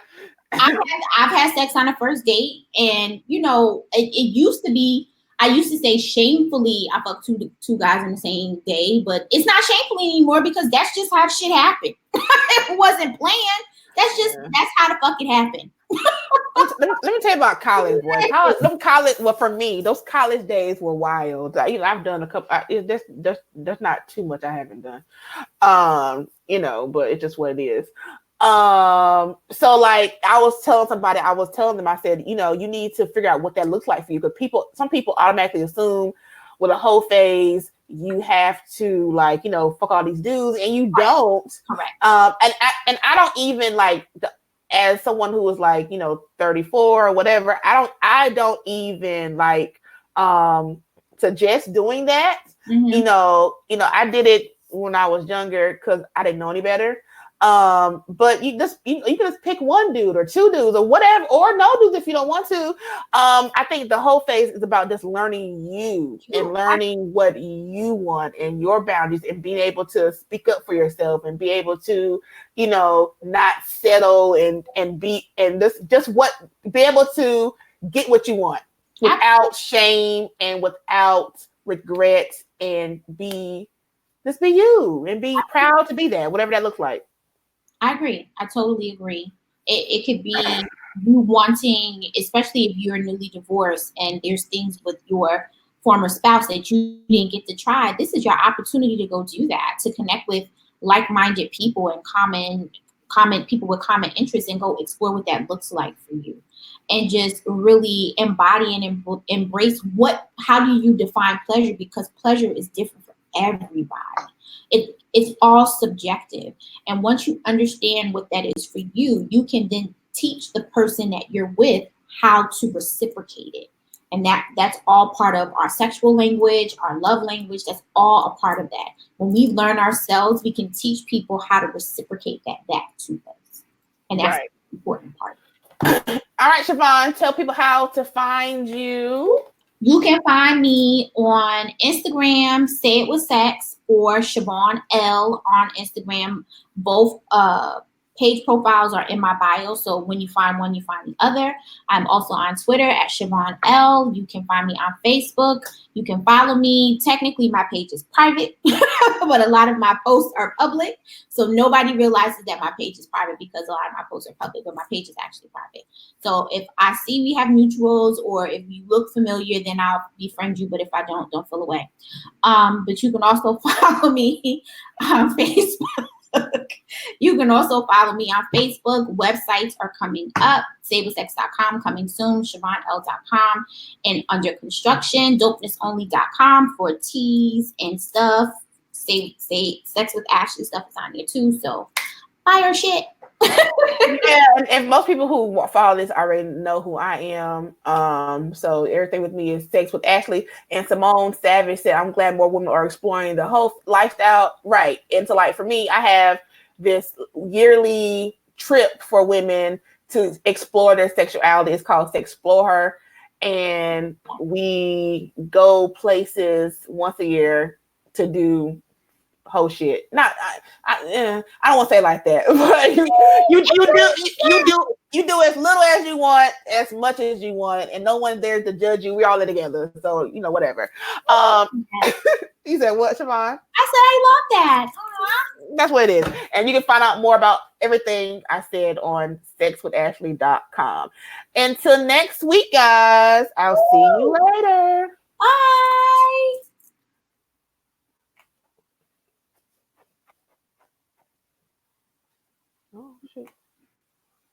I've had sex on a first date, and it used to be. I used to say shamefully I fucked two guys in the same day, but it's not shamefully anymore, because that's just how shit happened. It wasn't planned. That's how the fuck it happened. Let me tell you about college, boy. Well, for me, those college days were wild. I've done a couple. There's not too much I haven't done. But it's just what it is. So like I was telling them, I said, you need to figure out what that looks like for you, because some people automatically assume with a whole phase you have to, like, fuck all these dudes, and you don't. Correct. And I don't even, like, as someone who was like 34 or whatever, I don't even like suggest doing that. I did it when I was younger because I didn't know any better. But you can just pick one dude or two dudes or whatever, or no dudes if you don't want to. I think the whole phase is about just learning you and learning what you want and your boundaries and being able to speak up for yourself and be able to, not settle and be and be able to get what you want without shame and without regret and just be you and be proud to be that, whatever that looks like. I agree. I totally agree. It could be you wanting, especially if you're newly divorced and there's things with your former spouse that you didn't get to try. This is your opportunity to go do that, to connect with like-minded people and common people with common interests and go explore what that looks like for you. And just really embody and embrace how do you define pleasure? Because pleasure is different for everybody. It's all subjective. And once you understand what that is for you, you can then teach the person that you're with how to reciprocate it. And that's all part of our sexual language, our love language. That's all a part of that. When we learn ourselves, we can teach people how to reciprocate that back to us. And that's the important part. All right, Siobhan, tell people how to find you. You can find me on Instagram, Say It With Sex, or Siobhan L on Instagram. Both page profiles are in my bio, so when you find one, you find the other. I'm also on Twitter at Siobhan L. You can find me on Facebook. You can follow me. Technically, my page is private, but a lot of my posts are public, so nobody realizes that my page is private because a lot of my posts are public, but my page is actually private. So if I see we have mutuals or if you look familiar, then I'll befriend you, but if I don't feel away. But you can also follow me on Facebook. You can also follow me on Facebook. Websites are coming up. SayWithSex.com coming soon. SiobhanL.com and under construction. DopenessOnly.com for teas and stuff. Say Sex with Ashley stuff is on there too. So buy your shit. Yeah, and most people who follow this already know who I am. So everything with me is Sex with Ashley. And Simone Savage said, I'm glad more women are exploring the whole lifestyle. Right. And so like for me, I have this yearly trip for women to explore their sexuality. It's called Sexplore Her. And we go places once a year to do whole shit. Not I don't want to say it like that, but you do as little as you want, as much as you want, and no one's there to judge you. We're all there together, so whatever. You said what, Siobhan? I said I love that. That's what it is, and you can find out more about everything I said on sexwithashley.com. Until next week, guys. I'll see you later. Bye.